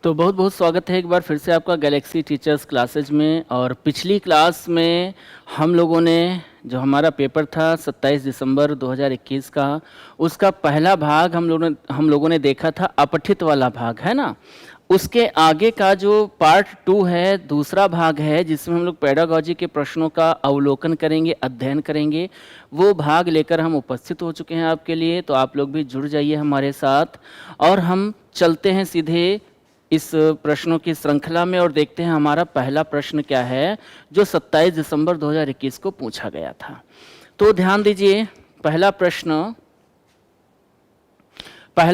तो बहुत बहुत स्वागत है एक बार फिर से आपका गैलेक्सी टीचर्स क्लासेज में। और पिछली क्लास में हम लोगों ने जो हमारा पेपर था 27 दिसंबर 2021 का, उसका पहला भाग हम लोगों ने देखा था, अपठित वाला भाग है ना। उसके आगे का जो पार्ट 2 है, दूसरा भाग है, जिसमें हम लोग पेडागॉजी के प्रश्नों का अवलोकन करेंगे, अध्ययन करेंगे। वो भाग लेकर हम उपस्थित हो चुके हैं आपके लिए, तो आप लोग भी जुड़ जाइए हमारे साथ और हम चलते हैं सीधे इस प्रश्नों की श्रृंखला में और देखते हैं हमारा पहला प्रश्न क्या है जो 27 दिसंबर 2021 को पूछा गया था। तो ध्यान दीजिए, पहला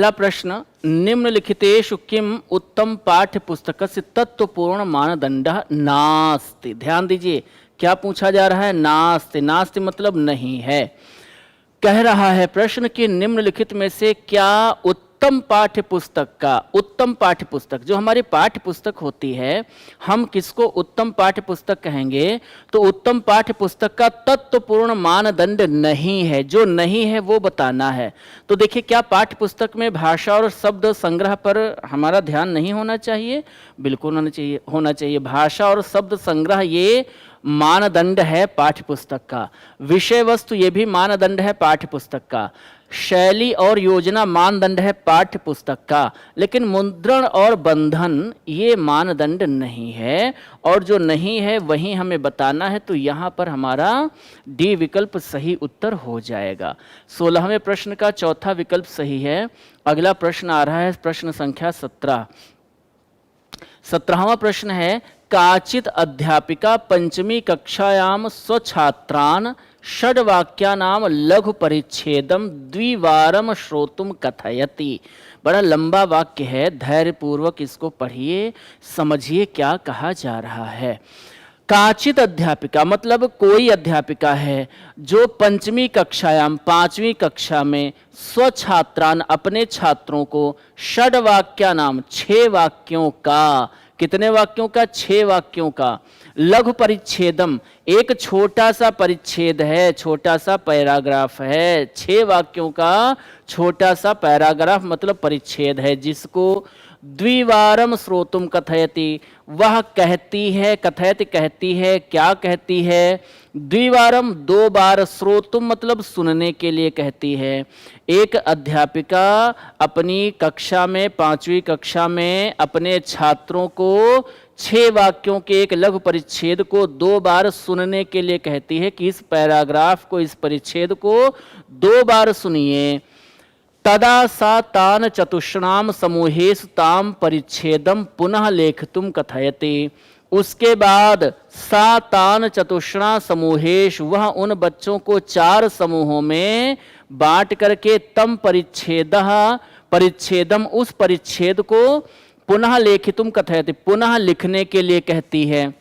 प्रश्न निम्नलिखितेषु किम उत्तम पाठ्य पुस्तकस्य तत्वपूर्ण मानदंडः नास्ति। ध्यान दीजिए, क्या पूछा जा रहा है? नास्ति। नास्ति मतलब नहीं है। कह रहा है प्रश्न कि निम्नलिखित में से क्या उत्तम पाठ्य पुस्तक जो हमारी पाठ्य पुस्तक होती है, हम किसको उत्तम पाठ्य पुस्तक कहेंगे? तो उत्तम पाठ्य पुस्तक का तत्वपूर्ण मानदंड नहीं है। जो नहीं है वो बताना है। तो देखिए, क्या पाठ्य पुस्तक में भाषा और शब्द संग्रह पर हमारा ध्यान नहीं होना चाहिए? बिल्कुल होना चाहिए। भाषा और शब्द संग्रह ये मानदंड है पाठ्य पुस्तक का। विषय वस्तु ये भी मानदंड है पाठ्य पुस्तक का। शैली और योजना मानदंड है पाठ्य पुस्तक का। लेकिन मुद्रण और बंधन ये मानदंड नहीं है, और जो नहीं है वही हमें बताना है। तो यहाँ पर हमारा डी विकल्प सही उत्तर हो जाएगा। 16वें प्रश्न का चौथा विकल्प सही है। अगला प्रश्न आ रहा है प्रश्न संख्या 17। 17वां प्रश्न है, काचित अध्यापिका पंचमी कक्षायाम स्वछात्रान् षड्वाक्यानां लघु परिच्छेदम द्विवारम श्रोतुम कथयति। बड़ा लंबा वाक्य है, धैर्यपूर्वक इसको पढ़िए, समझिए क्या कहा जा रहा है। काचित अध्यापिका मतलब कोई अध्यापिका है जो पंचमी कक्षायाम 5वीं कक्षा में स्वछात्रान अपने छात्रों को षड्वाक्यानाम 6 वाक्यों का, कितने वाक्यों का? 6 वाक्यों का, लघु परिच्छेदम एक छोटा सा परिच्छेद है, छोटा सा पैराग्राफ है। 6 वाक्यों का छोटा सा पैराग्राफ मतलब परिच्छेद है, जिसको द्विवारम श्रोतुम कथयति, वह कहती है, कथयति कहती है, क्या कहती है? द्विवारम 2 बार, श्रोतुम मतलब सुनने के लिए कहती है। एक अध्यापिका अपनी कक्षा में 5वीं कक्षा में अपने छात्रों को 6 वाक्यों के एक लघु परिच्छेद को 2 बार सुनने के लिए कहती है कि इस पैराग्राफ को, इस परिच्छेद को 2 बार सुनिए। तदा सा तान चतुष्णाम समूहेषु ताम परिच्छेदम पुनः लेखितुम कथयति। उसके बाद सा तान चतुष्णा समूहेषु, वह उन बच्चों को 4 समूहों में बांट करके तम परिच्छेदम उस परिच्छेद को पुनः लेखितुम कथयति, पुनः लिखने के लिए कहती है।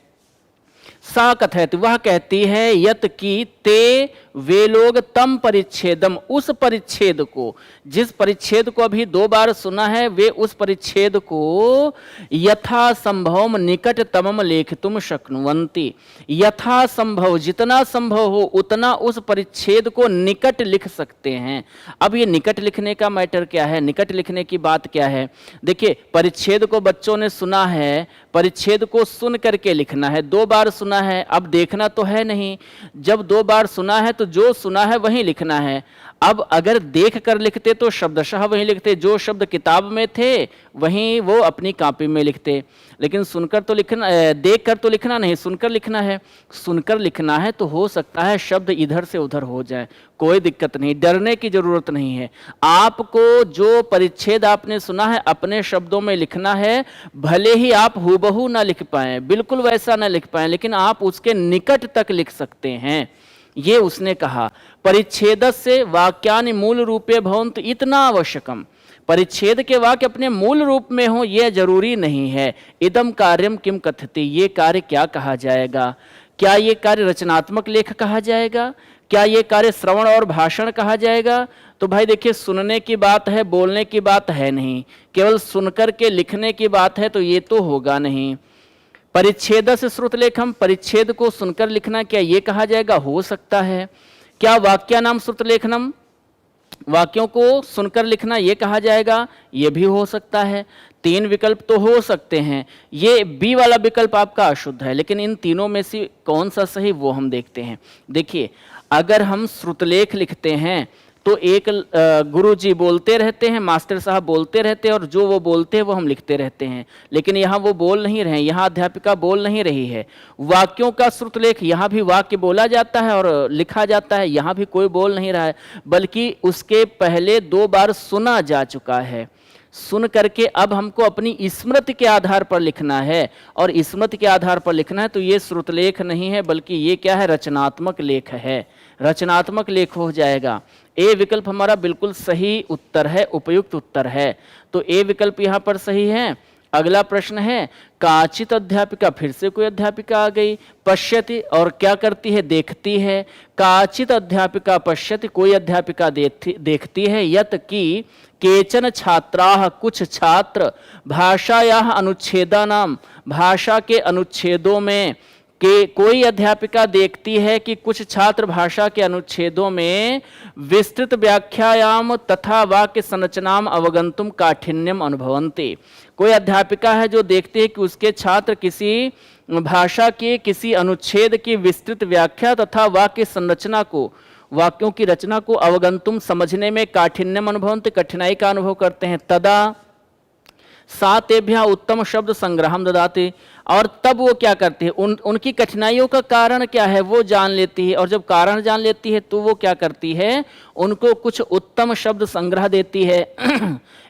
सा कथयति वह कहती है, यत की ते वे लोग तम परिच्छेदम उस परिच्छेद को, जिस परिच्छेद को अभी 2 बार सुना है, वे उस परिच्छेद को यथा संभव निकटतमम लेखितुम शक्नुवन्ति। यथा संभव, जितना संभव हो उतना उस परिच्छेद को निकट लिख सकते हैं। अब ये निकट लिखने का मैटर क्या है? निकट लिखने की बात क्या है? देखिए, परिच्छेद को बच्चों ने सुना है, परिच्छेद को सुन करके लिखना है। 2 बार सुना है, अब देखना तो है नहीं। जब 2 बार सुना है तो जो सुना है वही लिखना है। अब अगर देख कर लिखते तो शब्दशः वही लिखते, जो शब्द किताब में थे वहीं वो अपनी कॉपी में लिखते। लेकिन सुनकर तो लिखना, देख कर तो लिखना नहीं, सुनकर लिखना है। सुनकर लिखना है तो हो सकता है शब्द इधर से उधर हो जाए, कोई दिक्कत नहीं, डरने की जरूरत नहीं है। आपको जो परिच्छेद आपने सुना है अपने शब्दों में लिखना है। भले ही आप हूबहू ना लिख पाएं, बिल्कुल वैसा ना लिख पाएं, लेकिन आप उसके निकट तक लिख सकते हैं। ये उसने कहा। परिच्छेदस्य वाक्यानि मूल रूपे भवन्तु इतना आवश्यकम, परिच्छेद के वाक्य अपने मूल रूप में हो यह जरूरी नहीं है। इदम कार्यम किम कथति, ये कार्य क्या कहा जाएगा? क्या ये कार्य रचनात्मक लेख कहा जाएगा? क्या ये कार्य श्रवण और भाषण कहा जाएगा? तो भाई देखिए, सुनने की बात है, बोलने की बात है नहीं, केवल सुनकर के लिखने की बात है, तो ये तो होगा नहीं। परिच्छेद से श्रुत लेखम, परिच्छेद को सुनकर लिखना, क्या ये कहा जाएगा? हो सकता है। क्या वाक्यानाम श्रुत लेखनम, वाक्यों को सुनकर लिखना ये कहा जाएगा, ये भी हो सकता है। 3 विकल्प तो हो सकते हैं। ये बी वाला विकल्प आपका अशुद्ध है, लेकिन इन तीनों में से कौन सा सही वो हम देखते हैं। देखिए, अगर हम श्रुतलेख लिखते हैं तो एक गुरुजी बोलते रहते हैं, मास्टर साहब बोलते रहते हैं, और जो वो बोलते हैं वो हम लिखते रहते हैं। लेकिन यहाँ वो बोल नहीं रहे हैं, यहाँ अध्यापिका बोल नहीं रही है। वाक्यों का श्रुतलेख, यहाँ भी वाक्य बोला जाता है और लिखा जाता है, यहाँ भी कोई बोल नहीं रहा है, बल्कि उसके पहले 2 बार सुना जा चुका है। सुन करके अब हमको अपनी स्मृति के आधार पर लिखना है, और स्मृति के आधार पर लिखना है, तो ये श्रुतलेख नहीं है, बल्कि ये क्या है, रचनात्मक लेख है। रचनात्मक लेख हो जाएगा। ए विकल्प हमारा बिल्कुल सही उत्तर है, उपयुक्त उत्तर है। तो ए विकल्प यहाँ पर सही है। अगला प्रश्न है, काचित अध्यापिका, फिर से कोई अध्यापिका आ गई, पश्यति, और क्या करती है, देखती है। काचित अध्यापिका पश्यति, कोई अध्यापिका देखती है। यत की केचन छात्राः, कुछ छात्र, भाषायाः अनुच्छेदानां, भाषा के अनुच्छेदों में, कि कोई अध्यापिका देखती है कि कुछ छात्र भाषा के अनुच्छेदों में विस्तृत व्याख्यायाम तथा वाक्य संरचनाम अवगंतुम काठिन्यम अनुभवन्ति। कोई अध्यापिका है जो देखती है कि उसके छात्र किसी भाषा के किसी अनुच्छेद की विस्तृत व्याख्या तथा वाक्य संरचना को, वाक्यों की रचना को अवगंतुम समझने में काठिन्यम अनुभवन्ति, कठिनाई का अनुभव करते हैं। तदा सा तेभ्यः उत्तम शब्द संग्रहम ददाति, और तब वो क्या करती है, उनकी कठिनाइयों का कारण क्या है वो जान लेती है, और जब कारण जान लेती है तो वो क्या करती है, उनको कुछ उत्तम शब्द संग्रह देती है।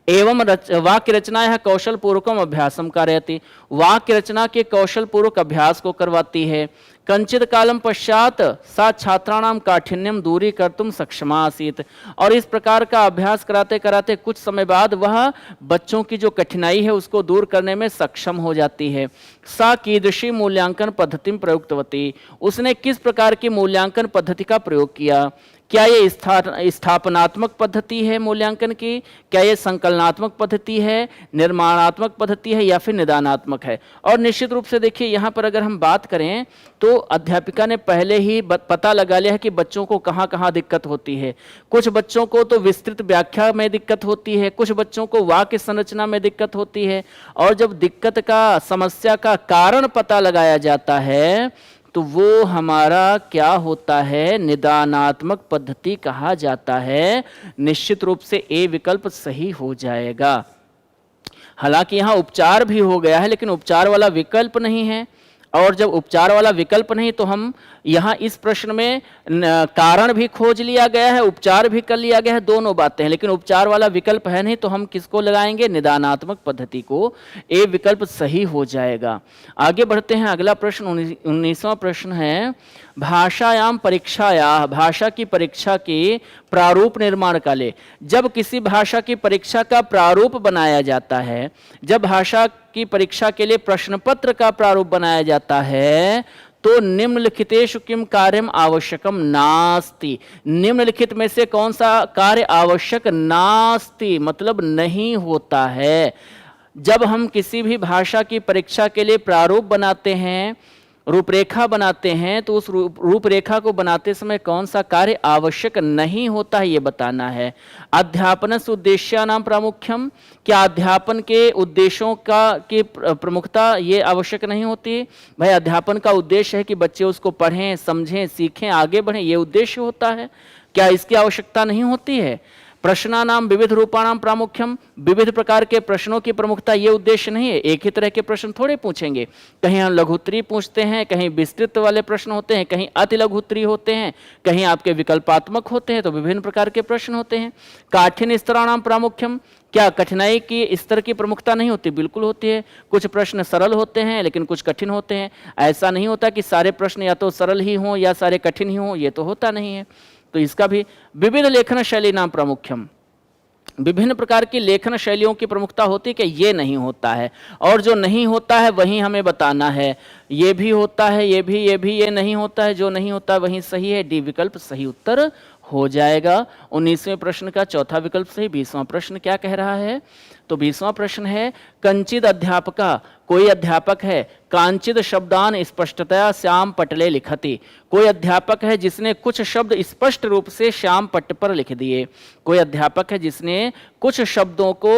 एवं वाक्य रचना यह कौशल पूर्वकम अभ्यासम कारयति, वाक्य रचना के कौशल पूर्वक अभ्यास को करवाती है। कंचित कालम पश्चात सा छात्राणाम काठिन्यम दूरी कर्तुम सक्षमा आसीत, और इस प्रकार का अभ्यास कराते कराते कुछ समय बाद वह बच्चों की जो कठिनाई है उसको दूर करने में सक्षम हो जाती है। सा कीदृशी मूल्यांकन पद्धति प्रयुक्तवती, उसने किस प्रकार की मूल्यांकन पद्धति का प्रयोग किया। क्या ये स्थापनात्मक पद्धति है मूल्यांकन की, क्या ये संकलनात्मक पद्धति है, निर्माणात्मक पद्धति है, या फिर निदानात्मक है। और निश्चित रूप से देखिए, यहाँ पर अगर हम बात करें तो अध्यापिका ने पहले ही पता लगा लिया है कि बच्चों को कहाँ कहाँ दिक्कत होती है। कुछ बच्चों को तो विस्तृत व्याख्या में दिक्कत होती है, कुछ बच्चों को वाक्य संरचना में दिक्कत होती है, और जब दिक्कत का, समस्या का कारण पता लगाया जाता है तो वो हमारा क्या होता है, निदानात्मक पद्धति कहा जाता है। निश्चित रूप से ए विकल्प सही हो जाएगा। हालांकि यहाँ उपचार भी हो गया है, लेकिन उपचार वाला विकल्प नहीं है, और जब उपचार वाला विकल्प नहीं तो हम यहाँ इस प्रश्न में कारण भी खोज लिया गया है, उपचार भी कर लिया गया है, दोनों बातें हैं, लेकिन उपचार वाला विकल्प है नहीं, तो हम किसको लगाएंगे, निदानात्मक पद्धति को। ए विकल्प सही हो जाएगा। आगे बढ़ते हैं, अगला प्रश्न 19वां प्रश्न है, भाषायाम परीक्षाया, भाषा की परीक्षा के प्रारूप निर्माण काले, जब किसी भाषा की परीक्षा का प्रारूप बनाया जाता है, जब भाषा की परीक्षा के लिए प्रश्न पत्र का प्रारूप बनाया जाता है, तो निम्नलिखितेषु किम कार्यम आवश्यकम नास्ति, निम्नलिखित में से कौन सा कार्य आवश्यक नास्ति, मतलब नहीं होता है। जब हम किसी भी भाषा की परीक्षा के लिए प्रारूप बनाते हैं, रूपरेखा बनाते हैं, तो उस रूपरेखा को बनाते समय कौन सा कार्य आवश्यक नहीं होता है ये बताना है। अध्यापनस्य उद्देश्यानां प्रामुख्यम, क्या अध्यापन के उद्देश्यों की प्रमुखता ये आवश्यक नहीं होती। भाई अध्यापन का उद्देश्य है कि बच्चे उसको पढ़ें, समझें, सीखें, आगे बढ़ें, ये उद्देश्य होता है, क्या इसकी आवश्यकता नहीं होती है। प्रश्नानाम विविध रूपाणाम प्रामुख्यम, विविध प्रकार के प्रश्नों की प्रमुखता ये उद्देश्य नहीं है। एक ही तरह के प्रश्न थोड़े पूछेंगे, कहीं हम लघुत्तरी पूछते हैं, कहीं विस्तृत वाले प्रश्न होते हैं, कहीं अति लघुत्तरी होते हैं, कहीं आपके विकल्पात्मक होते हैं, तो विभिन्न प्रकार के प्रश्न होते हैं। काठिन स्तराणाम प्रामुख्यम, क्या कठिनाई की स्तर की प्रमुखता नहीं होती, बिल्कुल होती है। कुछ प्रश्न सरल होते हैं लेकिन कुछ कठिन होते हैं, ऐसा नहीं होता कि सारे प्रश्न या तो सरल ही हों या सारे कठिन ही हों, ये तो होता नहीं है। तो इसका भी विविध लेखन शैली नाम प्रामुख्यम, विभिन्न प्रकार की लेखन शैलियों की प्रमुखता होती है कि ये नहीं होता है, और जो नहीं होता है वही हमें बताना है। ये भी होता है, ये भी, ये नहीं होता है, जो नहीं होता है वही सही है। डी विकल्प सही उत्तर हो जाएगा। 19वें प्रश्न का चौथा विकल्प सही। 20वां प्रश्न क्या कह रहा है, तो 20वां प्रश्न है, कंचिद अध्यापका, कोई अध्यापक है, कांचिद शब्दान स्पष्टतया श्याम पटले लिखति, कोई अध्यापक है जिसने कुछ शब्द स्पष्ट रूप से श्याम पट्ट पर लिख दिए, कोई अध्यापक है जिसने कुछ शब्दों को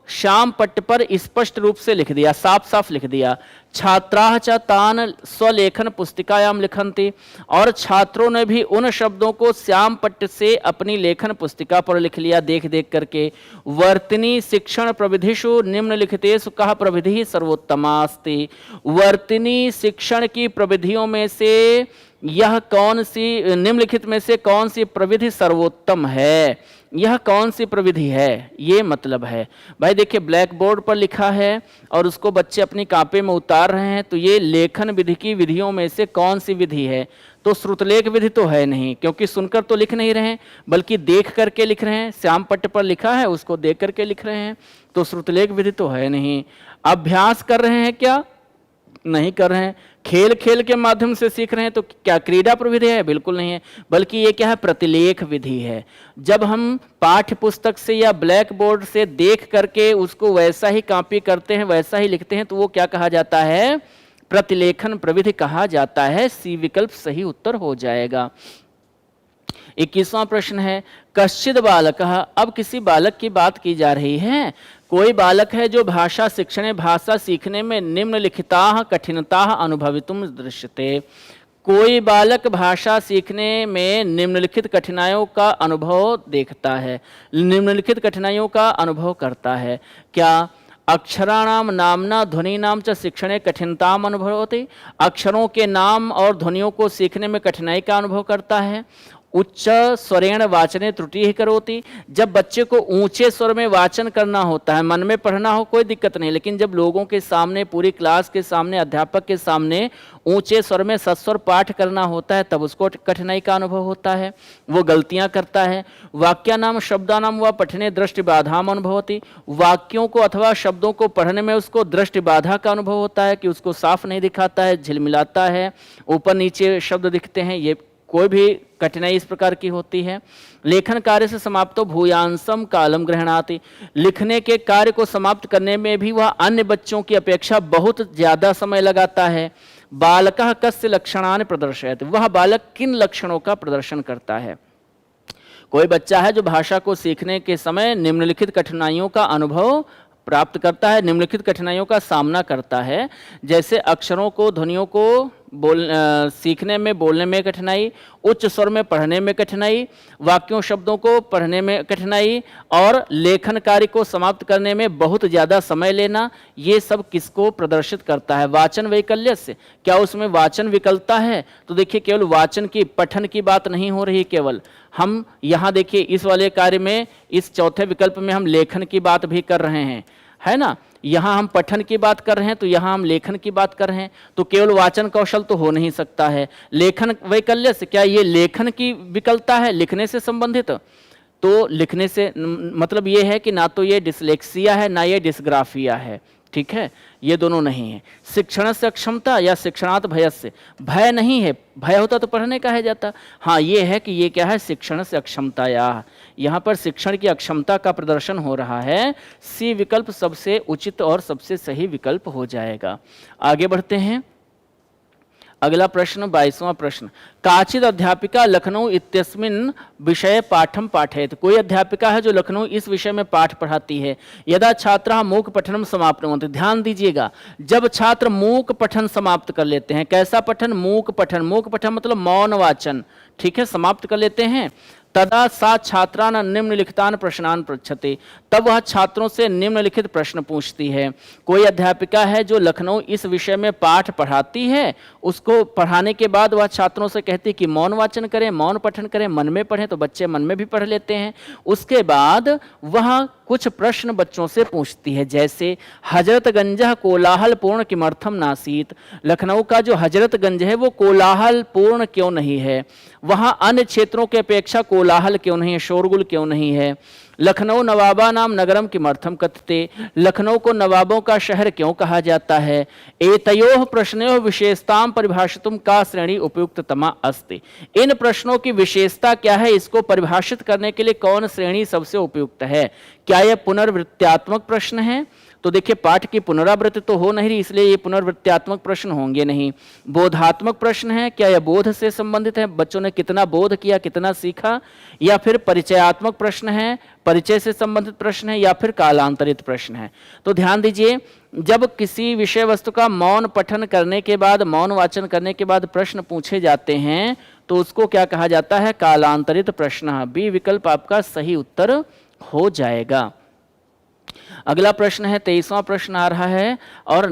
श्याम पट्ट पर स्पष्ट रूप से लिख दिया, साफ साफ लिख दिया। छात्राः च तान स्वलेखन पुस्तिकायाम लिखन्ति, और छात्रों ने भी उन शब्दों को श्याम पट्ट से अपनी लेखन पुस्तिका पर लिख लिया, देख देख करके। वर्तिनी शिक्षण प्रविधिषु निम्नलिखितेषु कः प्रविधि सर्वोत्तमास्ति, वर्तिनी शिक्षण की प्रविधियों में से यह कौन सी, निम्नलिखित में से कौन सी प्रविधि सर्वोत्तम है, यह कौन सी प्रविधि है, ये मतलब है। भाई देखिए, ब्लैक बोर्ड पर लिखा है और उसको बच्चे अपनी कॉपी में उतार रहे हैं, तो ये लेखन विधि की विधियों में से कौन सी विधि है? तो श्रुतलेख विधि तो है नहीं, क्योंकि सुनकर तो लिख नहीं रहे हैं बल्कि देख करके लिख रहे हैं। श्याम पट्ट पर लिखा है, उसको देख करके लिख रहे हैं, तो श्रुतलेख विधि तो है नहीं। अभ्यास कर रहे हैं क्या? नहीं कर रहे हैं। खेल खेल के माध्यम से सीख रहे हैं, तो क्या क्रीड़ा प्रविधि है? बिल्कुल नहीं है, बल्कि ये क्या है? प्रतिलेख विधि है। जब हम पाठ्य पुस्तक से या ब्लैक बोर्ड से देख करके उसको वैसा ही कॉपी करते हैं, वैसा ही लिखते हैं, तो वो क्या कहा जाता है? प्रतिलेखन प्रविधि कहा जाता है। सी विकल्प सही उत्तर हो जाएगा। 21वां प्रश्न है, कश्चिद बालकः, अब किसी बालक की बात की जा रही है। कोई बालक है जो भाषा शिक्षणे, भाषा सीखने में निम्नलिखिताः कठिनताः अनुभवितुं दृश्यते। कोई बालक भाषा सीखने में निम्नलिखित कठिनाइयों का अनुभव देखता है, निम्नलिखित कठिनाइयों का अनुभव करता है। क्या? अक्षराणाम नामना ध्वनिनाम च शिक्षणे कठिनताम अनुभवति, अक्षरों के नाम और ध्वनियों को सीखने में कठिनाई का अनुभव करता है। उच्च स्वरेण वाचने त्रुटि ही करोति, जब बच्चे को ऊंचे स्वर में वाचन करना होता है, मन में पढ़ना हो कोई दिक्कत नहीं, लेकिन जब लोगों के सामने, पूरी क्लास के सामने, अध्यापक के सामने ऊंचे स्वर में सस्वर पाठ करना होता है, तब उसको कठिनाई का अनुभव होता है, वो गलतियां करता है। वाक्यानाम शब्दानाम व पठने दृष्टि बाधाम अनुभवति, वाक्यों को अथवा शब्दों को पढ़ने में उसको दृष्टि बाधा का अनुभव होता है कि उसको साफ नहीं दिखाता है, झिलमिलाता है, ऊपर नीचे शब्द दिखते हैं, ये कोई भी कठिनाई इस प्रकार की होती है। लेखन कार्य से समाप्तो भूयांसम कालम गृह्णाति, लिखने के कार्य को समाप्त करने में भी वह अन्य बच्चों की अपेक्षा बहुत ज्यादा समय लगाता है। बालकः कस्य लक्षणानि प्रदर्शयति, वह बालक किन लक्षणों का प्रदर्शन करता है? कोई बच्चा है जो भाषा को सीखने के समय निम्नलिखित कठिनाइयों का अनुभव प्राप्त करता है, निम्नलिखित कठिनाइयों का सामना करता है, जैसे अक्षरों को, ध्वनियों को सीखने में, बोलने में कठिनाई, उच्च स्वर में पढ़ने में कठिनाई, वाक्यों शब्दों को पढ़ने में कठिनाई, और लेखन कार्य को समाप्त करने में बहुत ज़्यादा समय लेना। ये सब किसको प्रदर्शित करता है? वाचन वैकल्य से। क्या उसमें वाचन विकलता है? तो देखिए, केवल वाचन की, पठन की बात नहीं हो रही, केवल हम यहाँ देखिए इस वाले कार्य में, इस चौथे विकल्प में हम लेखन की बात भी कर रहे हैं, है ना। यहाँ हम पठन की बात कर रहे हैं, तो यहाँ हम लेखन की बात कर रहे हैं, तो केवल वाचन कौशल तो हो नहीं सकता है। लेखन वैकल्य से, क्या ये लेखन की विकलता है, लिखने से संबंधित? तो लिखने से मतलब ये है कि ना तो ये डिसलेक्सिया है, ना ये डिस्ग्राफिया है, ठीक है, ये दोनों नहीं है। शिक्षण से अक्षमता या शिक्षणात् भय से, भय नहीं है, भय होता तो पढ़ने का है जाता। हाँ, ये है कि ये क्या है? शिक्षण से अक्षमता, या यहाँ पर शिक्षण की अक्षमता का प्रदर्शन हो रहा है। सी विकल्प सबसे उचित और सबसे सही विकल्प हो जाएगा। आगे बढ़ते हैं। अगला प्रश्न 22वां प्रश्न, काचिद अध्यापिका लखनऊ इत्यस्मिन् विषय पाठम पाठयेत, कोई अध्यापिका है जो लखनऊ इस विषय में पाठ पढ़ाती है। यदा छात्राः मूक पठनम समाप्नुवन्ति, ध्यान दीजिएगा, जब छात्र मूक पठन समाप्त कर लेते हैं, कैसा पठन? मूक पठन। मूक पठन मतलब मौन वाचन, ठीक है, समाप्त कर लेते हैं। तदा सा छात्रान निम्नलिखितान प्रश्नान पृच्छति, तब वह छात्रों से निम्नलिखित प्रश्न पूछती है। कोई अध्यापिका है जो लखनऊ इस विषय में पाठ पढ़ाती है, उसको पढ़ाने के बाद वह छात्रों से कहती है कि मौन वाचन करें, मौन पठन करें, मन में पढ़ें, तो बच्चे मन में भी पढ़ लेते हैं। उसके बाद वह कुछ प्रश्न बच्चों से पूछती है, जैसे हजरतगंज कोलाहल पूर्ण किमर्थम नासीत, लखनऊ का जो हजरतगंज है वो कोलाहल पूर्ण क्यों नहीं है, वहाँ अन्य क्षेत्रों के अपेक्षा कोलाहल क्यों नहीं है, शोरगुल क्यों नहीं है। लखनऊ नवाबा नाम नगरम किमर्थम कथते, लखनऊ को नवाबों का शहर क्यों कहा जाता है। एतयोः प्रश्नयोः विशेषतां परिभाषितुं का श्रेणी उपयुक्ततमा अस्ति, इन प्रश्नों की विशेषता क्या है, इसको परिभाषित करने के लिए कौन श्रेणी सबसे उपयुक्त है। क्या यह पुनर्वृत्त्यात्मक प्रश्न है? तो देखिए पाठ की पुनरावृत्ति तो हो नहीं रही, इसलिए ये पुनरावृत्त्यात्मक प्रश्न होंगे नहीं। बोधात्मक प्रश्न है, क्या यह बोध से संबंधित है, बच्चों ने कितना बोध किया, कितना सीखा, या फिर परिचयात्मक प्रश्न है, परिचय से संबंधित प्रश्न है, या फिर कालांतरित प्रश्न है। तो ध्यान दीजिए, जब किसी विषय वस्तु का मौन पठन करने के बाद, मौन वाचन करने के बाद प्रश्न पूछे जाते हैं तो उसको क्या कहा जाता है, कालांतरित प्रश्न। बी विकल्प आपका सही उत्तर हो जाएगा। अगला प्रश्न है 23वां प्रश्न आ रहा है, और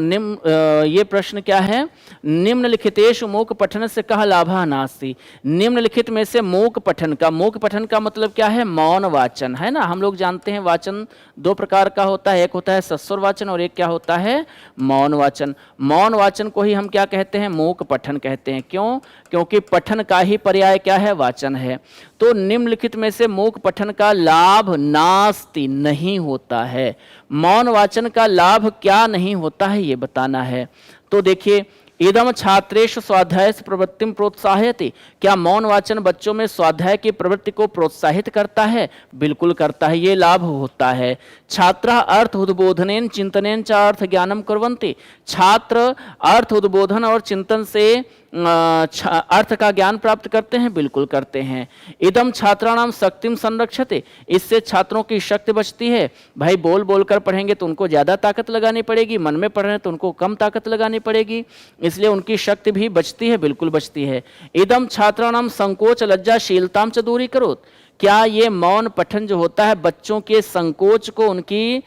ये प्रश्न क्या है, निम्नलिखितेषु मूक पठन से कह लाभः नास्ति। निम्नलिखित में से मूक पठन का मतलब क्या है, मौन वाचन, है ना। हम लोग जानते हैं वाचन दो प्रकार का होता है, एक होता है सस्वर वाचन और एक क्या होता है, मौन वाचन। मौन वाचन को ही हम क्या कहते हैं, मूक पठन कहते हैं। क्यों? क्योंकि पठन का ही पर्याय क्या है, वाचन है। तो निम्नलिखित में से मूक पठन का लाभ नास्ति, नहीं होता है। मौन वाचन का लाभ क्या नहीं होता है, ये बताना है। तो देखिए, इदम छात्रेषु स्वाध्याय प्रवृत्ति प्रोत्साहयति, क्या मौन वाचन बच्चों में स्वाध्याय की प्रवृत्ति को प्रोत्साहित करता है? बिल्कुल करता है, ये लाभ होता है। छात्रा अर्थ उद्बोधनेन चिंतनेन च अर्थ ज्ञानम कुर्वन्ति, छात्र अर्थ उद्बोधन और चिंतन से अर्थ का ज्ञान प्राप्त करते हैं, बिल्कुल करते हैं। इदम छात्राणाम शक्तिम संरक्षते, इससे छात्रों की शक्ति बचती है। भाई बोल बोल कर पढ़ेंगे तो उनको ज़्यादा ताकत लगानी पड़ेगी, मन में पढ़ रहे हैं तो उनको कम ताकत लगानी पड़ेगी, इसलिए उनकी शक्ति भी बचती है, बिल्कुल बचती है। इदम छात्राणाम संकोच लज्जाशीलताम च दूरी करो, क्या ये मौन पठन जो होता है बच्चों के संकोच को, उनकी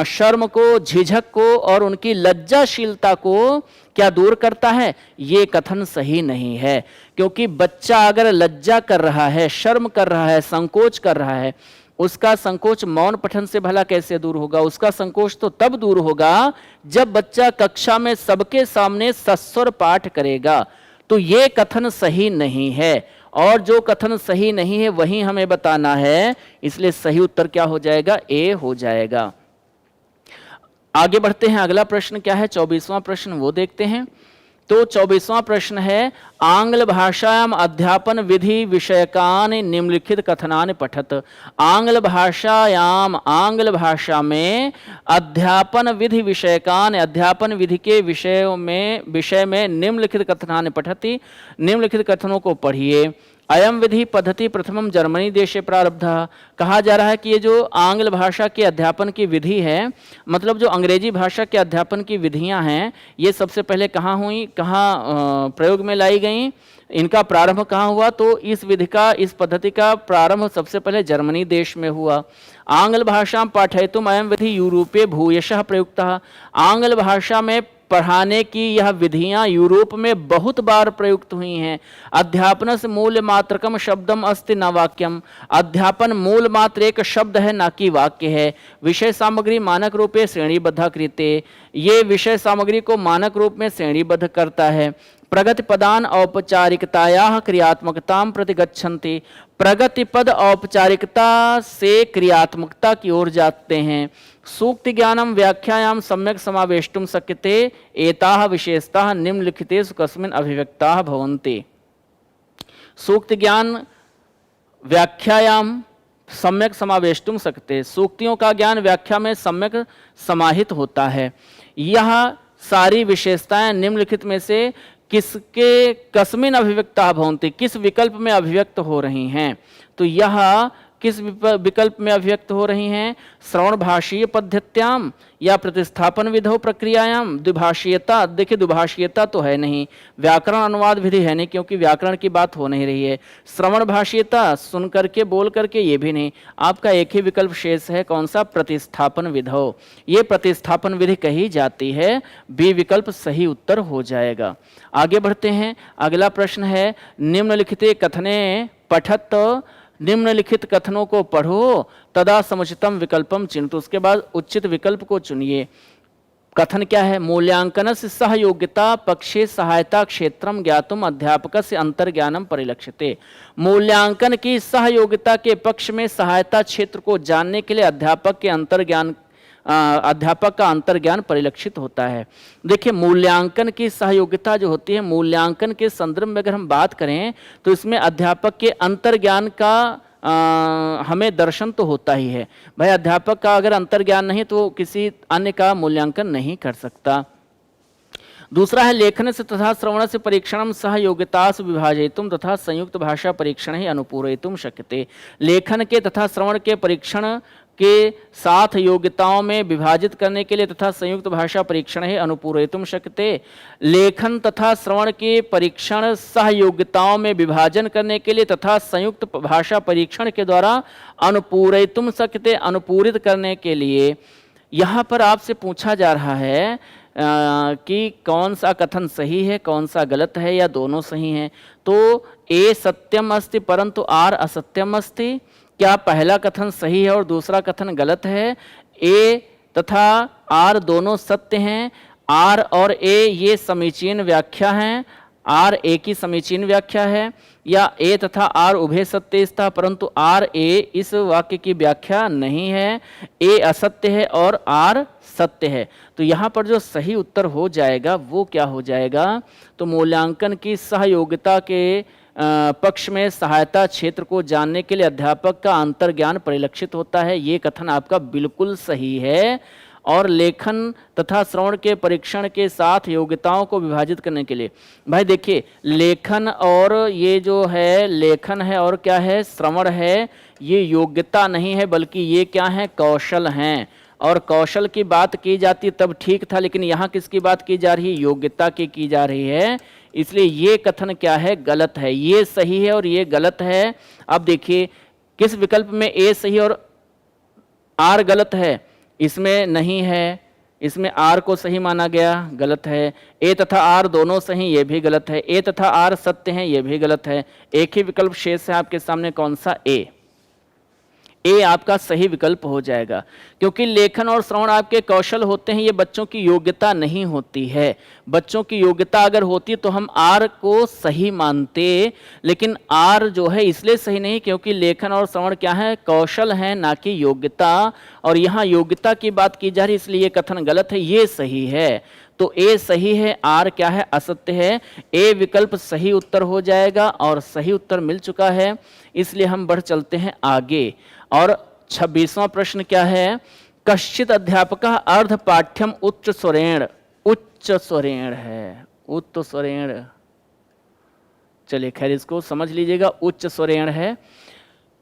शर्म को, झिझक को और उनकी लज्जाशीलता को क्या दूर करता है? ये कथन सही नहीं है, क्योंकि बच्चा अगर लज्जा कर रहा है, शर्म कर रहा है, संकोच कर रहा है, उसका संकोच मौन पठन से भला कैसे दूर होगा? उसका संकोच तो तब दूर होगा जब बच्चा कक्षा में सबके सामने सस्वर पाठ करेगा। तो ये कथन सही नहीं है, और जो कथन सही नहीं है वही हमें बताना है, इसलिए सही उत्तर क्या हो जाएगा, ए हो जाएगा। आगे बढ़ते हैं, अगला प्रश्न क्या है, 24वां प्रश्न, वो देखते हैं। तो 24वां प्रश्न है, आंग्ल भाषायाम अध्यापन विधि विषयकान निम्नलिखित कथनान पठत। आंग्ल भाषा में अध्यापन विधि विषयकान, अध्यापन विधि के विषय में निम्नलिखित कथनान पठति, निम्नलिखित कथनों को पढ़िए। अयम विधि पद्धति प्रथमम जर्मनी देशे प्रारब्धः, कहा जा रहा है कि ये जो आंग्ल भाषा के अध्यापन की विधि है, मतलब जो अंग्रेजी भाषा के अध्यापन की विधियां हैं, ये सबसे पहले कहाँ हुई, कहाँ प्रयोग में लाई गई, इनका प्रारंभ कहाँ हुआ? तो इस विधि का, इस पद्धति का प्रारंभ सबसे पहले जर्मनी देश में हुआ। आंग्ल भाषा पाठयितुम अयम विधि यूरोपे भूयशः प्रयुक्तः, आंग्ल भाषा में पढ़ाने की यह विधियां यूरोप में बहुत बार प्रयुक्त हुई हैं। अध्यापन से मूल मात्रकम शब्दम अस्ति न वाक्यम, अध्यापन मूल मात्र एक शब्द है, ना कि वाक्य है। विषय सामग्री मानक रूपे श्रेणीबद्ध कृते, ये विषय सामग्री को मानक रूप में श्रेणीबद्ध करता है। प्रगति पदान औपचारिकतायाः क्रियात्मकतां प्रति गच्छन्ति, प्रगति पद औपचारिकता से क्रियात्मकता की ओर जाते हैं। सूक्ति ज्ञानम व्याख्यायाम सम्यक समावेष्टुम शक्यते, एताः विशेषताः निम्नलिखितेषु कस्मिन् अभिव्यक्ताः भवन्ति। सूक्ति ज्ञान व्याख्यायाम सम्यक समावेष्टुम शक्यते, सूक्तियों का ज्ञान व्याख्या में सम्यक समाहित होता है। यह सारी विशेषताएं निम्नलिखित में से किसके, कस्मिन अभिव्यक्ता भवन्ति, किस विकल्प में अभिव्यक्त हो रही हैं? तो यह किस विकल्प में अभिव्यक्त हो रही हैं? श्रवण भाषीय पद्धत्याम या प्रतिस्थापन विधो प्रक्रियायाम। द्विभाषीयता, देखिए द्विभाषीयता तो है नहीं, व्याकरण अनुवाद विधि है नहीं, क्योंकि व्याकरण की बात हो नहीं रही है। श्रवण भाषीयता, सुन करके बोल करके, ये भी नहीं। आपका एक ही विकल्प शेष है, कौन सा? प्रतिस्थापन विधो, ये प्रतिस्थापन विधि कही जाती है। बी विकल्प सही उत्तर हो जाएगा। आगे बढ़ते हैं, अगला प्रश्न है, निम्नलिखिते कथने पठत, निम्नलिखित कथनों को पढ़ो, तदा समुचितम विकल्पम चिन्हतु, उसके बाद उचित विकल्प को चुनिए। कथन क्या है? मूल्यांकन से सहयोग्यता पक्षे सहायता क्षेत्रम ज्ञातुम अध्यापकस्य अंतर्ज्ञानम परिलक्षिते, मूल्यांकन की सहयोगिता के पक्ष में सहायता क्षेत्र को जानने के लिए अध्यापक का अंतर्ज्ञान परिलक्षित होता है। देखिए, मूल्यांकन की सहयोगिता जो होती है, मूल्यांकन के संदर्भ में अगर हम बात करें तो इसमें अध्यापक के अंतर्ज्ञान का हमें दर्शन तो होता ही है। भाई अध्यापक का अगर अंतर्ज्ञान नहीं तो किसी अन्य का मूल्यांकन नहीं कर सकता। दूसरा है लेखन से तथा श्रवण से परीक्षणम सह योग्यतासु विभाजयितुम तथा संयुक्त भाषा परीक्षण ही अनुपूरयितुम शक्यते। लेखन के तथा श्रवण के परीक्षण के साथ योग्यताओं में विभाजित करने के लिए तथा संयुक्त भाषा परीक्षण ही अनुपूरयितुम शक्यते। लेखन तथा श्रवण के परीक्षण सह योग्यताओं में विभाजन करने के लिए तथा संयुक्त भाषा परीक्षण के द्वारा अनुपूरयितुम शक्यते, अनुपूरित करने के लिए। यहाँ पर आपसे पूछा जा रहा है कि कौन सा कथन सही है, कौन सा गलत है, या दोनों सही हैं। तो ए सत्यम अस्ति परंतु आर असत्यम अस्ति, क्या पहला कथन सही है और दूसरा कथन गलत है? ए तथा आर दोनों सत्य हैं। आर और ए ये समीचीन व्याख्या हैं, आर ए की समीचीन व्याख्या है, या ए तथा आर उभय सत्य था परंतु आर ए इस वाक्य की व्याख्या नहीं है, ए असत्य है और आर सत्य है। तो यहाँ पर जो सही उत्तर हो जाएगा वो क्या हो जाएगा? तो मूल्यांकन की सहयोगिता के पक्ष में सहायता क्षेत्र को जानने के लिए अध्यापक का अंतर्ज्ञान परिलक्षित होता है, ये कथन आपका बिल्कुल सही है। और लेखन तथा श्रवण के परीक्षण के साथ योग्यताओं को विभाजित करने के लिए, भाई देखिए लेखन और ये जो है लेखन है और क्या है श्रवण है, ये योग्यता नहीं है बल्कि ये क्या है कौशल हैं। और कौशल की बात की जाती तब ठीक था, लेकिन यहाँ किसकी बात की जा रही है? योग्यता की जा रही है। इसलिए ये कथन क्या है? गलत है। ये सही है और ये गलत है। अब देखिए किस विकल्प में ए सही और आर गलत है? इसमें नहीं है, इसमें आर को सही माना गया, गलत है। ए तथा आर दोनों सही, ये भी गलत है। ए तथा आर सत्य हैं, ये भी गलत है। एक ही विकल्प शेष है आपके सामने, कौन सा? ए आपका सही विकल्प हो जाएगा, क्योंकि लेखन और श्रवण आपके कौशल होते हैं, ये बच्चों की योग्यता नहीं होती है। बच्चों की योग्यता अगर होती तो हम आर को सही मानते, लेकिन आर जो है इसलिए सही नहीं क्योंकि लेखन और श्रवण क्या है? कौशल है, ना कि योग्यता। और यहाँ योग्यता की बात की जा रही, इसलिए ये कथन गलत है, ये सही है। तो ए सही है, आर क्या है? असत्य है। ए विकल्प सही उत्तर हो जाएगा और सही उत्तर मिल चुका है, इसलिए हम बढ़ चलते हैं आगे। और 26वां प्रश्न क्या है? कश्चित अध्यापकः अर्ध पाठ्यम उच्च स्वरेण, उच्च स्वरेण है, उच्च स्वरेण, चलिए खैर इसको समझ लीजिएगा, उच्च स्वरेण है।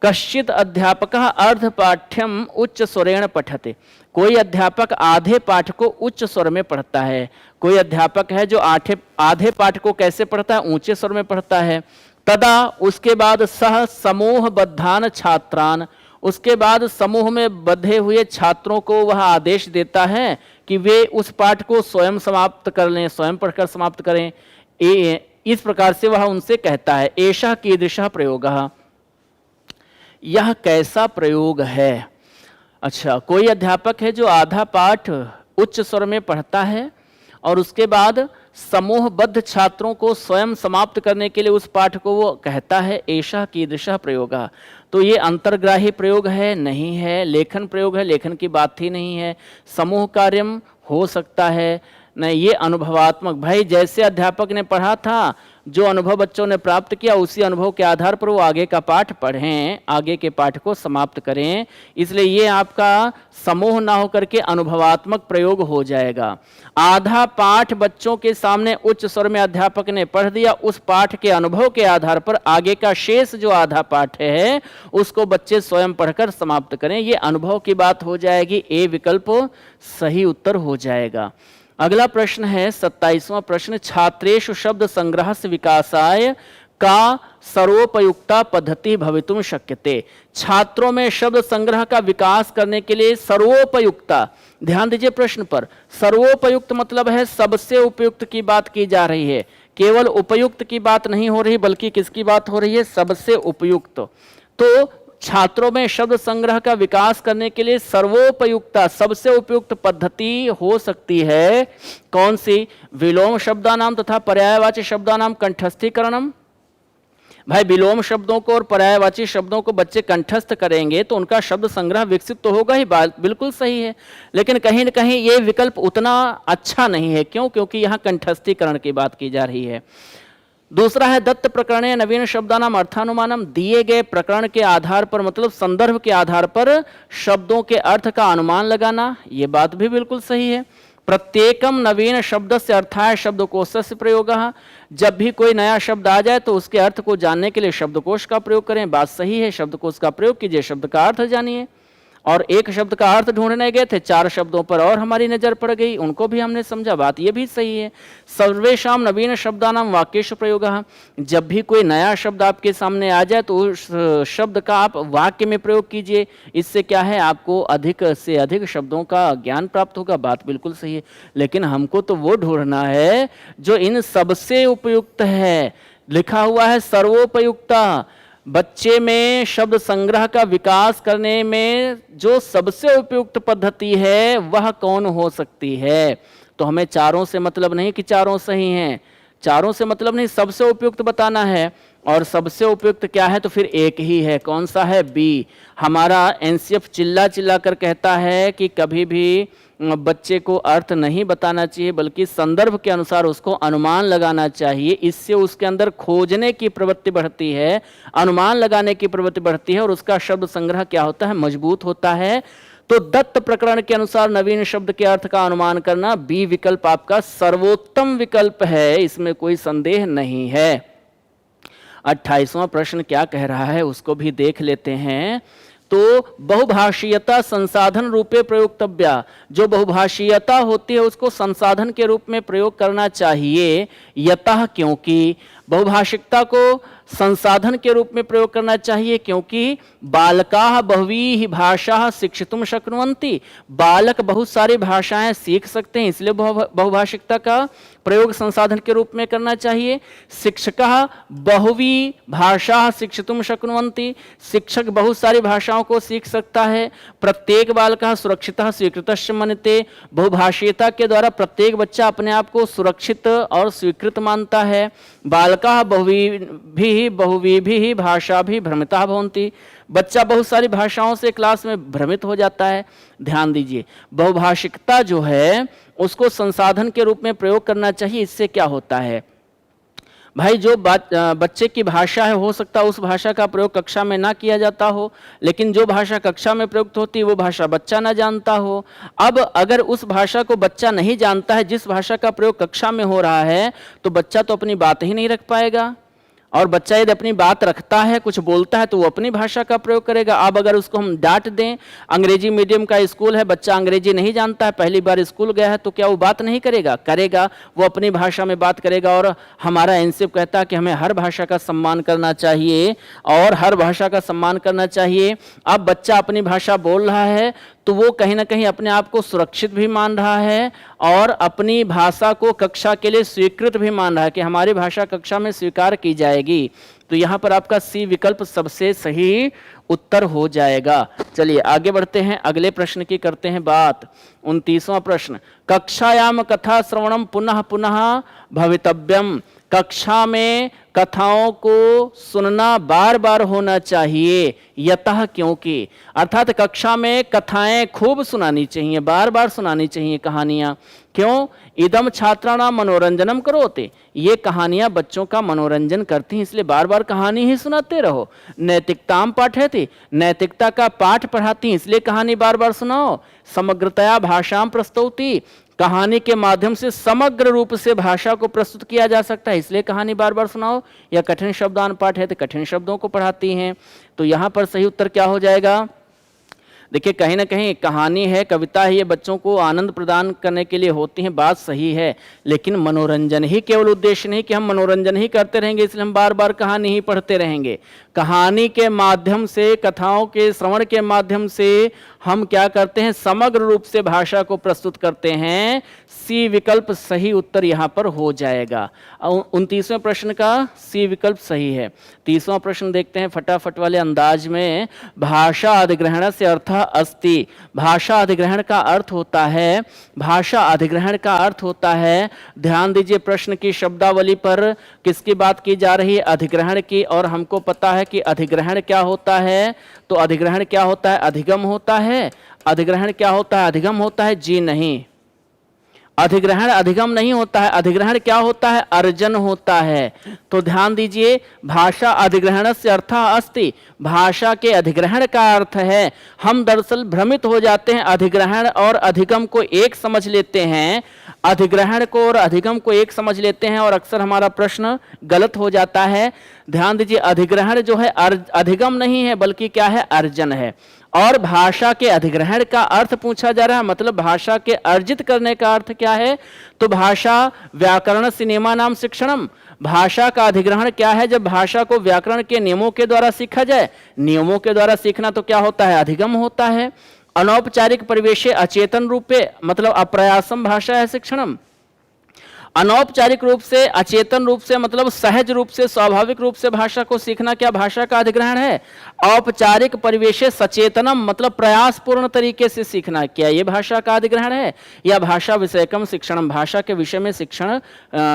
कश्चित अध्यापकः अर्ध पाठ्यम उच्च स्वरेण पठते, कोई अध्यापक आधे पाठ को उच्च स्वर में पढ़ता है। कोई अध्यापक है जो आधे पाठ को कैसे पढ़ता है? ऊंचे स्वर में पढ़ता है। तदा उसके बाद सह समूह बद्धान छात्रान, उसके बाद समूह में बंधे हुए छात्रों को वह आदेश देता है कि वे उस पाठ को स्वयं समाप्त कर लें, स्वयं पढ़कर समाप्त करें। इस प्रकार से वह उनसे कहता है। एषः कीदृशः प्रयोगः, यह कैसा प्रयोग है? अच्छा, कोई अध्यापक है जो आधा पाठ उच्च स्वर में पढ़ता है और उसके बाद समूहबद्ध छात्रों को स्वयं समाप्त करने के लिए उस पाठ को वो कहता है। एषः कीदृशः प्रयोगः, तो ये अंतर्ग्राही प्रयोग है? नहीं है। लेखन प्रयोग है? लेखन की बात ही नहीं है। समूह कार्यम हो सकता है? नहीं, ये अनुभवात्मक। भाई जैसे अध्यापक ने पढ़ा था, जो अनुभव बच्चों ने प्राप्त किया उसी अनुभव के आधार पर वो आगे का पाठ पढ़ें, आगे के पाठ को समाप्त करें। इसलिए ये आपका समूह ना होकर के अनुभवात्मक प्रयोग हो जाएगा। आधा पाठ बच्चों के सामने उच्च स्वर में अध्यापक ने पढ़ दिया, उस पाठ के अनुभव के आधार पर आगे का शेष जो आधा पाठ है उसको बच्चे स्वयं पढ़कर समाप्त करें, ये अनुभव की बात हो जाएगी। ए विकल्प सही उत्तर हो जाएगा। अगला प्रश्न है 27वां प्रश्न, छात्रेषु शब्द संग्रह से विकासाय का सर्वोपयुक्ता पद्धति भवितुम शक्यते। छात्रों में शब्द संग्रह का विकास करने के लिए सर्वोपयुक्ता, ध्यान दीजिए प्रश्न पर, सर्वोपयुक्त मतलब है सबसे उपयुक्त की बात की जा रही है, केवल उपयुक्त की बात नहीं हो रही बल्कि किसकी बात हो रही है? सबसे उपयुक्त। तो छात्रों में शब्द संग्रह का विकास करने के लिए सर्वोपयुक्ता, सबसे उपयुक्त पद्धति हो सकती है कौन सी? विलोम शब्दानाम तथा पर्यायवाची शब्दानाम कंठस्थीकरणम। भाई विलोम शब्दों को और पर्यायवाची शब्दों को बच्चे कंठस्थ करेंगे तो उनका शब्द संग्रह विकसित तो होगा ही, बात बिल्कुल सही है, लेकिन कहीं न कहीं ये विकल्प उतना अच्छा नहीं है। क्यों? क्योंकि यहाँ कंठस्थीकरण की बात की जा रही है। दूसरा है दत्त प्रकरणे नवीन शब्दानाम अर्थानुमानम, दिए गए प्रकरण के आधार पर मतलब संदर्भ के आधार पर शब्दों के अर्थ का अनुमान लगाना, ये बात भी बिल्कुल सही है। प्रत्येकम नवीन शब्द से अर्थाय शब्दकोश से प्रयोग, जब भी कोई नया शब्द आ जाए तो उसके अर्थ को जानने के लिए शब्दकोश का प्रयोग करें, बात सही है, शब्दकोश का प्रयोग कीजिए, शब्द का अर्थ जानिए। और एक शब्द का अर्थ ढूंढने गए थे, 4 शब्दों पर और हमारी नजर पड़ गई, उनको भी हमने समझा, बात ये भी सही है। सर्वेशाम नवीन शब्दानाम वाक्येश प्रयोग, जब भी कोई नया शब्द आपके सामने आ जाए तो उस शब्द का आप वाक्य में प्रयोग कीजिए, इससे क्या है आपको अधिक से अधिक शब्दों का ज्ञान प्राप्त होगा, बात बिल्कुल सही है। लेकिन हमको तो वो ढूंढना है जो इन सबसे उपयुक्त है, लिखा हुआ है सर्वोपयुक्ता। बच्चे में शब्द संग्रह का विकास करने में जो सबसे उपयुक्त पद्धति है वह कौन हो सकती है? तो हमें चारों से मतलब नहीं कि चारों सही हैं, चारों से मतलब नहीं, सबसे उपयुक्त बताना है। और सबसे उपयुक्त क्या है? तो फिर एक ही है, कौन सा है? बी। हमारा एनसीएफ चिल्ला चिल्ला कर कहता है कि कभी भी बच्चे को अर्थ नहीं बताना चाहिए बल्कि संदर्भ के अनुसार उसको अनुमान लगाना चाहिए, इससे उसके अंदर खोजने की प्रवृत्ति बढ़ती है, अनुमान लगाने की प्रवृत्ति बढ़ती है और उसका शब्द संग्रह क्या होता है? मजबूत होता है। तो दत्त प्रकरण के अनुसार नवीन शब्द के अर्थ का अनुमान करना, बी विकल्प आपका सर्वोत्तम विकल्प है, इसमें कोई संदेह नहीं है। 28वां प्रश्न क्या कह रहा है उसको भी देख लेते हैं। तो बहुभाषीयता संसाधन रूपे प्रयोक्तव्या, जो बहुभाषीयता होती है उसको संसाधन के रूप में प्रयोग करना चाहिए। यतः, क्योंकि, बहुभाषिकता को संसाधन के रूप में प्रयोग करना चाहिए क्योंकि बालकाः बह्वीः भाषाः शिक्षितुं शक्नुवन्ति, बालक बहुत सारी भाषाएं सीख सकते हैं, इसलिए बहुभाषिकता का प्रयोग संसाधन के रूप में करना चाहिए। शिक्षकः बहुवी भाषाः शिक्षितुं शक्नुवन्ति, शिक्षक बहुत सारी भाषाओं को सीख सकता है। प्रत्येक बालकः सुरक्षितः स्वीकृतश्च मन्यते, बहुभाषीयता के द्वारा प्रत्येक बच्चा अपने आप को सुरक्षित और स्वीकृत मानता है। बालकाः बहुवीभिः भाषाभिः भ्रमिताः भवन्ति, बच्चा बहुत सारी भाषाओं से क्लास में भ्रमित हो जाता है। ध्यान दीजिए, बहुभाषिकता जो है उसको संसाधन के रूप में प्रयोग करना चाहिए। इससे क्या होता है भाई, जो बच्चे की भाषा है हो सकता है उस भाषा का प्रयोग कक्षा में ना किया जाता हो, लेकिन जो भाषा कक्षा में प्रयुक्त होती है वो भाषा बच्चा ना जानता हो। अब अगर उस भाषा को बच्चा नहीं जानता है जिस भाषा का प्रयोग कक्षा में हो रहा है, तो बच्चा तो अपनी बात ही नहीं रख पाएगा। और बच्चा यदि अपनी बात रखता है, कुछ बोलता है, तो वो अपनी भाषा का प्रयोग करेगा। अब अगर उसको हम डांट दें, अंग्रेजी मीडियम का स्कूल है, बच्चा अंग्रेजी नहीं जानता है, पहली बार स्कूल गया है, तो क्या वो बात नहीं करेगा? करेगा, वो अपनी भाषा में बात करेगा। और हमारा एनसीएफ कहता है कि हमें हर भाषा का सम्मान करना चाहिए और हर भाषा का सम्मान करना चाहिए। अब बच्चा अपनी भाषा बोल रहा है तो वो कहीं ना कहीं अपने आप को सुरक्षित भी मान रहा है और अपनी भाषा को कक्षा के लिए स्वीकृत भी मान रहा है कि हमारी भाषा कक्षा में स्वीकार की जाएगी। तो यहाँ पर आपका सी विकल्प सबसे सही उत्तर हो जाएगा। चलिए आगे बढ़ते हैं, अगले प्रश्न की करते हैं बात। 29वां प्रश्न, कक्षायाम कथा श्रवणम पुनः पुनः भवितव्यम, कक्षा में कथाओं को सुनना बार बार होना चाहिए। यतः, क्योंकि, अर्थात कक्षा में कथाएं खूब सुनानी चाहिए, बार बार सुनानी चाहिए कहानियां। क्यों? इदम छात्राणाम मनोरंजनम करोते, ये कहानियां बच्चों का मनोरंजन करती हैं, इसलिए बार बार कहानी ही सुनाते रहो। नैतिकताम पाठयति, नैतिकता का पाठ पढ़ाती हैं, इसलिए कहानी बार बार सुनाओ। समग्रतया भाषाम प्रस्तौति, कहानी के माध्यम से समग्र रूप से भाषा को प्रस्तुत किया जा सकता है, इसलिए कहानी बार बार सुनाओ। या कठिन शब्दान पाठ है तो कठिन शब्दों को पढ़ाती हैं। तो यहाँ पर सही उत्तर क्या हो जाएगा? देखिए, कहीं ना कहीं कहानी है, कविता है, ये बच्चों को आनंद प्रदान करने के लिए होती हैं, बात सही है, लेकिन मनोरंजन ही केवल उद्देश्य नहीं कि हम मनोरंजन ही करते रहेंगे इसलिए हम बार बार कहानी ही पढ़ते रहेंगे। कहानी के माध्यम से, कथाओं के श्रवण के माध्यम से हम क्या करते हैं? समग्र रूप से भाषा को प्रस्तुत करते हैं। सी विकल्प सही उत्तर यहाँ पर हो जाएगा। 29वें प्रश्न का सी विकल्प सही है। 30वां प्रश्न देखते हैं फटाफट वाले अंदाज में। भाषा अधिग्रहण से अर्थ अस्ति, भाषा अधिग्रहण का अर्थ होता है, भाषा अधिग्रहण का अर्थ होता है, ध्यान दीजिए प्रश्न की शब्दावली पर किसकी बात की जा रही है? अधिग्रहण की। और हमको पता है कि अधिग्रहण क्या होता है, तो अधिग्रहण क्या होता है? अधिगम होता है। अधिग्रहण क्या होता है? अधिगम होता है। जी नहीं, अधिग्रहण अधिगम नहीं होता है, अधिग्रहण क्या होता है? अर्जन होता है। तो ध्यान दीजिए, भाषा अधिग्रहण से अर्थ अस्ति, भाषा के अधिग्रहण का अर्थ है। हम दरअसल भ्रमित हो जाते हैं, अधिग्रहण और अधिगम को एक समझ लेते हैं, अधिग्रहण को और अधिगम को एक समझ लेते हैं और अक्सर हमारा प्रश्न गलत हो जाता है। ध्यान दीजिए, अधिग्रहण जो है अधिगम नहीं है बल्कि क्या है? अर्जन है। और भाषा के अधिग्रहण का अर्थ पूछा जा रहा है, मतलब भाषा के अर्जित करने का अर्थ क्या है? तो भाषा व्याकरण सिनेमा नाम शिक्षणम, भाषा का अधिग्रहण क्या है? जब भाषा को व्याकरण के नियमों के द्वारा सीखा जाए, नियमों के द्वारा सीखना तो क्या होता है? अधिगम होता है। अनौपचारिक परिवेशे अचेतन रूपे, मतलब अप्रयासम भाषा है शिक्षणम। अनौपचारिक रूप से, अचेतन रूप से, मतलब सहज रूप से, स्वाभाविक रूप से भाषा को सीखना क्या भाषा का अधिग्रहण है? औपचारिक परिवेशे सचेतनम, मतलब प्रयासपूर्ण तरीके से सीखना, क्या ये भाषा का अधिग्रहण है? या भाषा विषयकम शिक्षणम, भाषा के विषय में शिक्षण,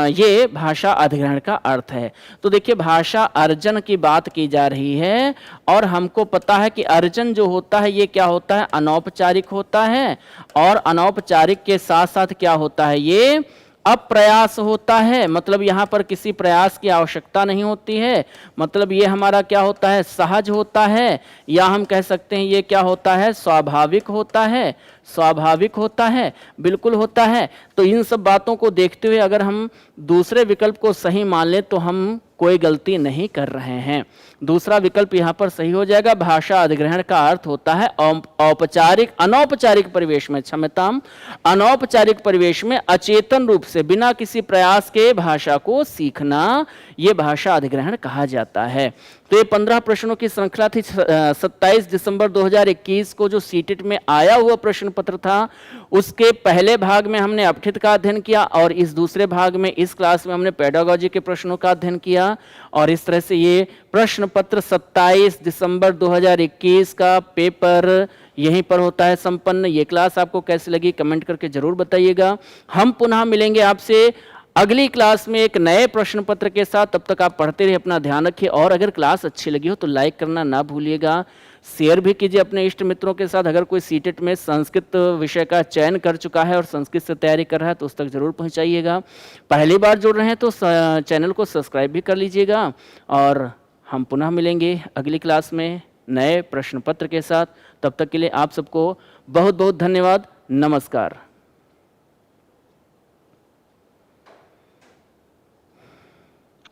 ये भाषा अधिग्रहण का अर्थ है। तो देखिए, भाषा अर्जन की बात की जा रही है और हमको पता है कि अर्जन जो होता है ये क्या होता है? अनौपचारिक होता है। और अनौपचारिक के साथ साथ क्या होता है? ये अप्रयास होता है, मतलब यहां पर किसी प्रयास की आवश्यकता नहीं होती है, मतलब ये हमारा क्या होता है? सहज होता है, या हम कह सकते हैं ये क्या होता है? स्वाभाविक होता है। स्वाभाविक होता है, बिल्कुल होता है। तो इन सब बातों को देखते हुए अगर हम दूसरे विकल्प को सही मान लें तो हम कोई गलती नहीं कर रहे हैं। दूसरा विकल्प यहाँ पर सही हो जाएगा। भाषा अधिग्रहण का अर्थ होता है औपचारिक, अनौपचारिक परिवेश में, क्षमताम, अनौपचारिक परिवेश में अचेतन रूप से बिना किसी प्रयास के भाषा को सीखना, ये भाषा अधिग्रहण कहा जाता है। तो ये 15 प्रश्नों की श्रृंखला थी। 27 दिसंबर 2021 को जो सीटेट में आया हुआ प्रश्न पत्र था, उसके पहले भाग में हमने अपठित का अध्ययन किया और इस दूसरे भाग में, इस क्लास में हमने पेडागोजी के प्रश्नों का अध्ययन किया। और इस तरह से ये प्रश्न पत्र 27 दिसंबर 2021 का पेपर यहीं पर होता है संपन्न। ये क्लास आपको कैसी लगी कमेंट करके जरूर बताइएगा। हम पुनः मिलेंगे आपसे अगली क्लास में एक नए प्रश्न पत्र के साथ। तब तक आप पढ़ते रहिए, अपना ध्यान रखिए और अगर क्लास अच्छी लगी हो तो लाइक करना ना भूलिएगा, शेयर भी कीजिए अपने इष्ट मित्रों के साथ। अगर कोई सीटेट में संस्कृत विषय का चयन कर चुका है और संस्कृत से तैयारी कर रहा है तो उस तक जरूर पहुंचाइएगा। पहली बार जुड़ रहे हैं तो चैनल को सब्सक्राइब भी कर लीजिएगा। और हम पुनः मिलेंगे अगली क्लास में नए प्रश्न पत्र के साथ। तब तक के लिए आप सबको बहुत बहुत धन्यवाद। नमस्कार।